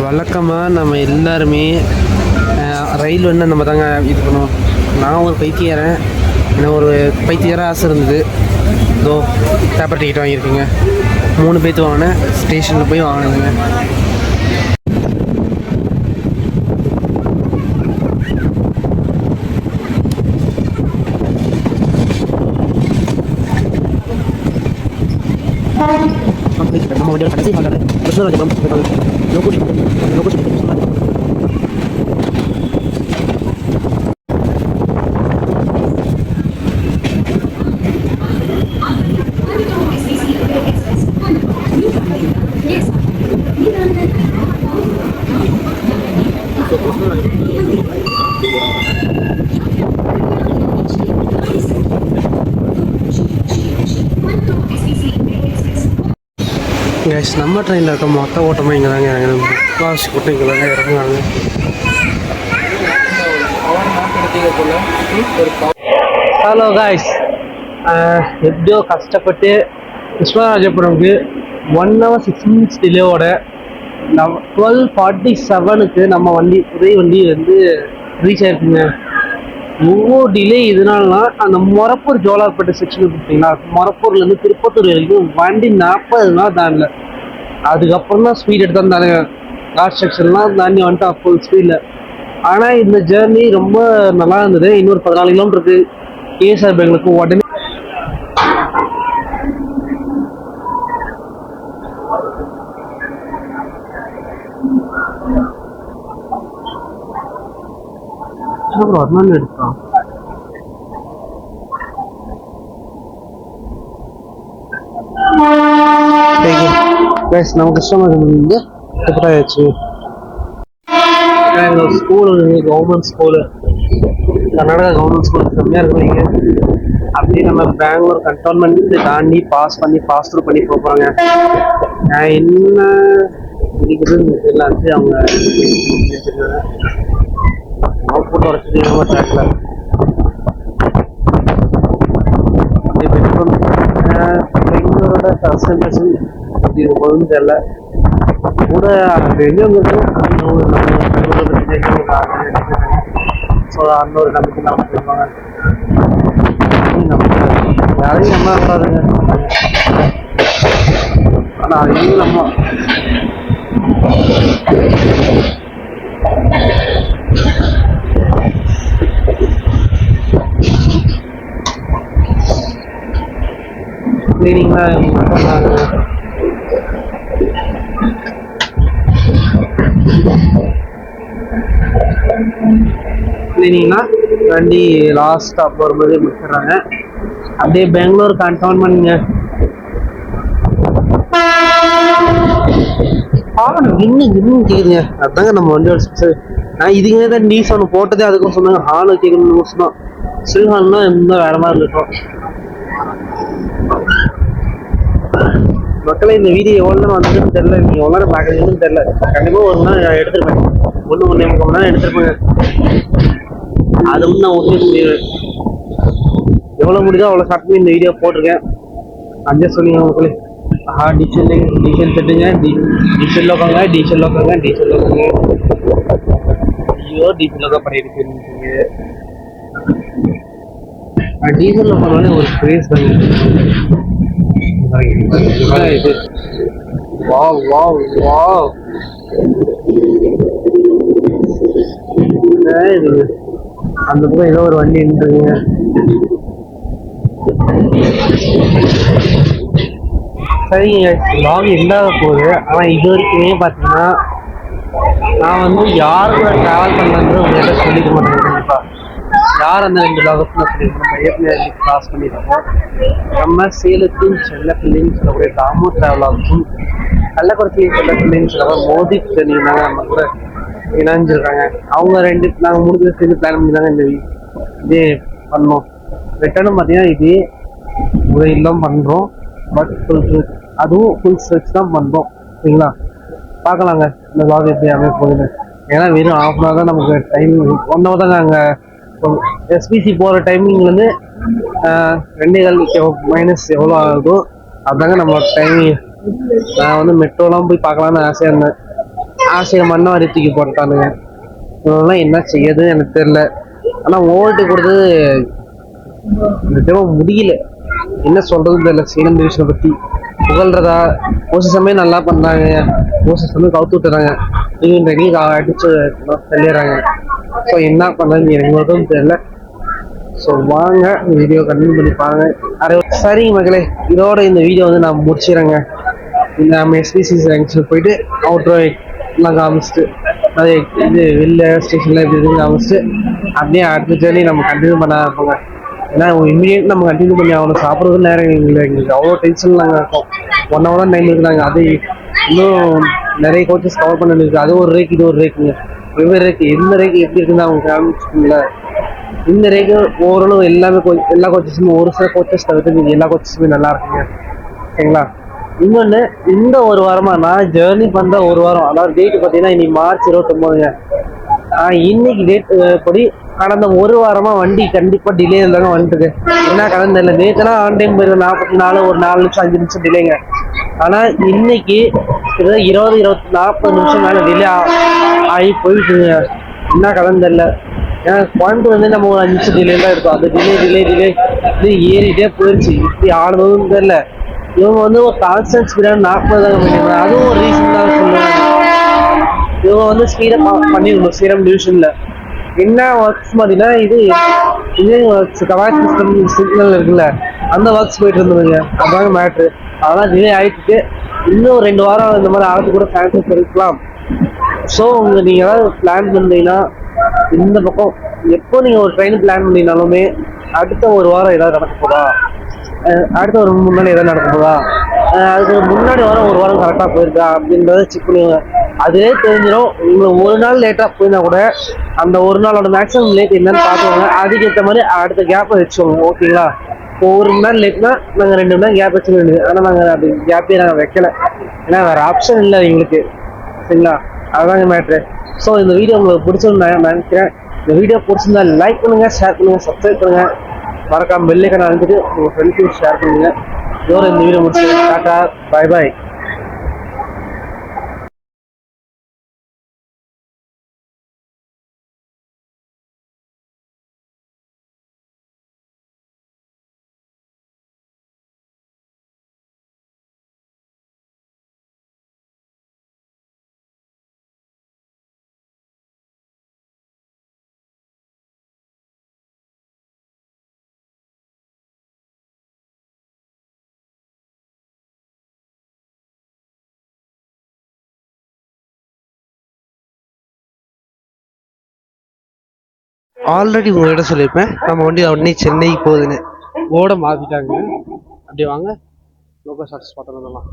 வழக்கமாக நம்ம எல்லாருமே ரயில் வந்து நம்ம தாங்க இது பண்ணுவோம். நான் ஒரு பைத்தியக்காரன், எனக்கு ஒரு பைத்தியக்கார ஆசை இருந்தது. இதோ பேப்பர் டிக்கெட் வாங்கியிருக்கீங்க. 3 பேர்த்து வாங்கினேன், ஸ்டேஷனில் போய் வாங்கினதுங்க. நம்ம வண்டியோட கடைசி ஹால்டான கிருஷ்ணராஜபுரம் கேஸ். நம்ம ட்ரெயினில் இருக்க மொத்த ஓட்டமாக இங்கே தாங்க இறங்கணும். முக்கால்வாசி கூட்டம் இங்கே தாங்க இறங்குவாங்க. ஹலோ காய்ஸ், எப்படியோ கஷ்டப்பட்டு கிருஷ்ணராஜபுரம்க்கு 1 hour 6 minutes டிலேவோட 12:47 நம்ம வண்டி புதிய வண்டி வந்து ரீச் ஆயிருக்குங்க. இவ்வளோ டிலே இதனாலனா அந்த மொரப்பூர் ஜோலார்பேட்டை செக்ஷன் பார்த்தீங்களா, மொரப்பூர்லேருந்து திருப்பத்தூர் வரைக்கும் வண்டி 40 நாள் தாண்டல. அதுக்கப்புறம் தான் ஸ்பீட் எடுத்து தானே காட் செக்ஷன்லாம் தாண்டி வந்துட்டு ஃபுல் ஸ்பீடில். ஆனால் இந்த ஜேர்னி ரொம்ப நல்லா இருந்தது. இன்னொரு 14 கிலோமீட்டருக்கு கேஎஸ்ஆர் பேங்களுக்கு உடனே வரலான்னு எடுத்தான். நம்ம கஸ்டமர் வந்து ஆயிடுச்சு. School government school, Karnataka government school கம்மியாக இருக்கிறீங்க. அப்படியே நம்ம பெங்களூர் கண்டோன்மெண்ட் தாண்டி பாஸ் த்ரூ பண்ணி போகிறாங்க. என்ன இருக்குதுன்னு தெரியல. அவங்க போட்டு உடச்சிட்டு ட்ராக்ல பெங்களூரோட கான்சன்ட்ரேஷன் எப்படி இருக்கும்னு தெரியல. கூட வெளியவங்களுக்கு ஸோ அந்த ஒரு நம்பிக்கை நம்ம சொல்லுவாங்க. யாரையும் நம்ம வராதுங்க, ஆனால் அதையும் நம்ம கிளீனிங்லாம் பண்ணாங்க. கிளீனிங்னா வண்டி லாஸ்ட் ஸ்டாப் வரும்போது முடிச்சிடுறாங்க. அப்படியே பெங்களூர் கண்டோன்மெண்ட்ங்க. இன்னும் கேக்குதுங்க. அதுதாங்க நம்ம வண்டியோட ஸ்பெஷல். நான் இதுங்க தான் நீஸ் ஒன்று போட்டதே அதுக்கும் சொன்னாங்க ஹால் கேட்கணும்னு சொன்னோம். சில் ஹால்னா இன்னும் வேற மாதிரி இருக்கும். மக்களை இந்த வீடியோ எவ்வளோ நேரம் வந்துன்னு தெரியல, நீங்கள் எவ்வளோ நேரம் பார்க்குறீங்கன்னு தெரியல. கண்டிப்பாக ஒரு நாள் எடுத்துருப்பேன், 1.5 மணி நேரம் எடுத்துருப்பேங்க. அது வந்து நான் ஒன்றும் முடியும், எவ்வளோ முடியுதோ அவ்வளோ ஷார்ட் பண்ணி இந்த வீடியோ போட்டிருக்கேன். அட்ஜஸ்ட் பண்ணிங்க மக்களே. டீசல் தட்டுங்க, டீசல் லோக்காங்க. ஐயோ டீசல் லோக்கா பண்ணிட்டு டீசல் லோக்கானே ஒரு ஸ்பேஸ் தாங்க இது. வாவ் வாவ் வாவ், இது அந்த பக்கம் ஏதோ ஒரு வண்டி நின்றுங்க. சரிங்க, லாங் இல்லாத போகுது. ஆனால் இது வரைக்குமே பார்த்தீங்கன்னா நான் வந்து யார் கூட ட்ராவல் பண்ணுறது உங்கள்கிட்ட சொல்லிக்க மாட்டேன். கண்டிப்பாக யார் அந்த 2 லாகத்தில் சொல்லியிருக்கோம். நம்ம ஏற்கனவே கிராஸ் பண்ணியிருக்கோம். நம்ம சேலத்தின் செல்லப்பிள்ளைன்னு சொல்லக்கூடிய தாமோ ட்ராவலாகும், கள்ளக்குறிச்சி செல்லப்பிள்ளைன்னு சொல்லக்கூடிய மோதி நீங்கள் தாங்க நம்ம கூட இணைஞ்சிருக்காங்க. அவங்க 2 நாங்கள் 3 பேர் சேர்ந்து பிளான் பண்ணி தாங்க இந்த இதே பண்ணோம். ரிட்டர்னும் பார்த்தீங்கன்னா இதே முறையில் தான் பண்ணுறோம். பட் அதுவும் ஃபுல் ஸ்ட்ரெச் தான் பண்ணுறோம். சரிங்களா, பார்க்கலாங்க இந்த வ்ளாக் எப்படி அமைய போகுதுன்னு. ஏன்னா வெறும் ½ hour தான் நமக்கு டைம். 1 hour தாங்க அங்கே எஸ்பிசி போகிற டைமிங்லேருந்து 2:15 மைனஸ் எவ்வளோ ஆகுதோ அதுதாங்க நம்ம டைமிங். நான் வந்து மெட்ரோலாம் போய் பார்க்கலான்னு ஆசையாக இருந்தேன். ஆசையை மண்ணை வரி தூக்கி போட்டானுங்க. இவங்கெல்லாம் என்ன செய்யறதுன்னு எனக்கு தெரியல. ஆனால் ஓட்டு கொடுத்தது முடியல, என்ன சொல்றதுன்னு தெரியல. சேலம் டிவிஷனை பற்றி புகழ்றதா ஒரு சமயம் நல்லா பண்ணாங்க, ஒரு சமயம் கவுத்து விட்டுறாங்க, இவங்க அடிச்சு தள்ளிடுறாங்க. ஸோ என்ன பண்ணுறதுன்னு எங்களுக்கும் தெரியல. ஸோ வாங்க வீடியோ கண்டினியூ பண்ணி பாருங்க. சரிங்க மக்களே, இதோட இந்த வீடியோ வந்து நான் முடிச்சிடுறேங்க. நம்ம எஸ்பிசி ஜங்ஷன் போயிட்டு அவுட்ரோ எல்லாம் காமிச்சிட்டு அது இது வெளில ஸ்டேஷனில் எப்படி இருக்குன்னு காமிச்சிட்டு அப்படியே அடுத்த ஜேர்னி நம்ம கண்டினியூ பண்ண இருப்போங்க. ஏன்னா இமீடியட் நம்ம கண்டினியூ பண்ணி ஆகணும். சாப்பிட்றது நேரம் எங்களுக்கு அவ்வளோ டென்ஷன் நாங்கள் இருக்கோம். 1 hour டைம் இருக்குதாங்க. அது இன்னும் நிறைய கோச்சஸ் கவர் பண்ண இருக்குது. அது ஒரு ரேக், இது ஒரு ரேக்குங்க, வெவ்வேறு ரேக்கு. எந்த ரேக்கு எப்படி இருக்குன்னு அவங்க காமிச்சிக்கல. இந்த ரேக்கு ஓரளவு எல்லாமே எல்லா கோச்சஸுமே, ஒரு சில கோச்சஸ் தவிர்த்து எல்லா கோச்சஸுமே நல்லா இருக்குங்க. சரிங்களா? இன்னொன்று, இந்த ஒரு வாரமாக நான் ஜேர்னி பண்ணுற ஒரு வாரம், அதாவது டேட்டு பார்த்தீங்கன்னா இன்னைக்கு மார்ச் 29ங்க. இன்னைக்கு டேட் படி கடந்த ஒரு வாரமாக வண்டி கண்டிப்பாக டிலே இருந்தாங்க வந்துட்டுருக்கு. என்ன கடந்த இல்லை, நேற்றுலாம் ஆன் டைம் போயிருங்க 44, ஒரு 4 நிமிஷம் 5 நிமிஷம் டிலேங்க. ஆனால் இன்னைக்கு 20-40 நிமிஷம் மேலே டிலே ஆகி போயிட்டுருங்க. என்ன கடந்த இல்லை. ஏன்னா கோயம்புத்தூர் வந்து நம்ம ஒரு 5 நிமிஷம் டிலே தான் இருக்கும். அந்த டிலே இது ஏறிட்டே போயிடுச்சு. இப்படி ஆடுறதும் தெரியல. இவங்க வந்து ஒரு கான்ஸ்டன்ட் ஸ்பீடாக 40 தாங்க பண்ணிடுறாங்க. அதுவும் ஒரு ரீசன் தான் சொல்லுவாங்க. இவங்க வந்து ஸ்பீடாக பண்ணிடணும். சேலம் டிவிஷனில் என்ன ஒர்க்ஸ் பார்த்தீங்கன்னா இது engineering works, Kavach system signal இருக்குல்ல, அந்த ஒர்க்ஸ் போயிட்டு இருந்ததுங்க. அதாங்க மேட்ரு. அதெல்லாம் டிலே ஆகிட்டு இன்னும் 2 வாரம் இந்த மாதிரி ஆகிறது கூட சான்சஸ் இருக்கலாம். ஸோ நீங்கள் ஏதாவது பிளான் பண்ணீங்கன்னா இந்த பக்கம் எப்போ நீங்கள் ஒரு ட்ரெயின் பிளான் பண்ணிங்கனாலுமே அடுத்த ஒரு வாரம் ஏதாவது நடக்க போதா, அடுத்த ஒரு 3 நாள் எதாவது நடக்க போதா, அதுக்கு முன்னாடி வாரம் ஒரு வாரம் கரெக்டாக போயிருக்கா அப்படின்றத செக் பண்ணுவாங்க. அதுவே தெரிஞ்சிடும். உங்களுக்கு ஒரு நாள் லேட்டாக போயிருந்தா கூட அந்த ஒரு நாளோட மேக்ஸிமம் லேட் என்னன்னு பார்த்துவாங்க. அதுக்கேற்ற மாதிரி அடுத்த கேப்பை வச்சுக்கோங்க. ஓகேங்களா? இப்போ 1 மணி நேரம் லேட்னா நாங்கள் 2 மணி நேரம் கேப் வச்சுக்க வேண்டியது. ஆனால் நாங்கள் அப்படி கேப்பே நாங்கள் வைக்கல. ஏன்னா வேறு ஆப்ஷன் இல்லை எங்களுக்கு. சரிங்களா? அதுதாங்க மேட்ரு. ஸோ இந்த வீடியோ உங்களுக்கு பிடிச்சிருந்து நான் நினைக்கிறேன். இந்த வீடியோ பிடிச்சிருந்தா லைக் பண்ணுங்கள், ஷேர் பண்ணுங்கள், சப்ஸ்கிரைப் பண்ணுங்கள். மறக்காம பெல் ஐகானை அழுத்திட்டு உங்கள் ஃப்ரெண்ட்ஸுக்கு ஷேர் பண்ணுங்க. இதோட இந்த வீடியோ முடிச்சு டாடா, பாய் பாய். ஆல்ரெடி உங்கள்கிட்ட சொல்லியிருப்பேன் நம்ம வண்டி உடனே சென்னைக்கு போகுதுன்னு. ஓட மாற்றிட்டாங்க. அப்படியே வாங்க லோக்கல் ஷார்ட்ஸ் பார்த்து வந்துடலாம்.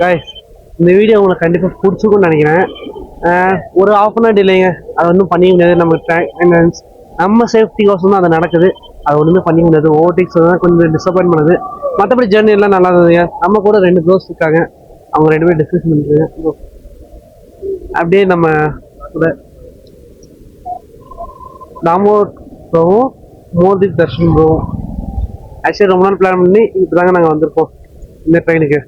கைஸ், இந்த வீடியோ உங்களுக்கு கண்டிப்பாக பிடிச்சிக்கும்னு நினைக்கிறேன். ஒரு ½ hour டிலேங்க, அதை ஒன்றும் பண்ணிக்க முடியாது. நம்ம சேஃப்டிக்கோசம் தான் அது நடக்குது. அது ஒன்றுமே பண்ணிக்க முடியாது. ஓவர்டேக்ஸ் தான் கொஞ்சம் டிசப்பாயின்ட் பண்ணுது. மற்றபடி ஜேர்னி எல்லாம் நல்லா இருந்ததுங்க. நம்ம கூட 2 க்ளோஸ் இருக்காங்க. அவங்க 2 பேரும் டிஸ்கஸ் பண்ணுறாங்க. அப்படியே நம்ம கூட தாமோர் ப்ரோவும் மோதித் தர்ஷன் ப்ரோவும் ஆக்சுவலி ரொம்ப நாள் பிளான் பண்ணி இப்போ தாங்க நாங்கள் வந்திருக்கோம் இந்த ட்ரெயினுக்கு.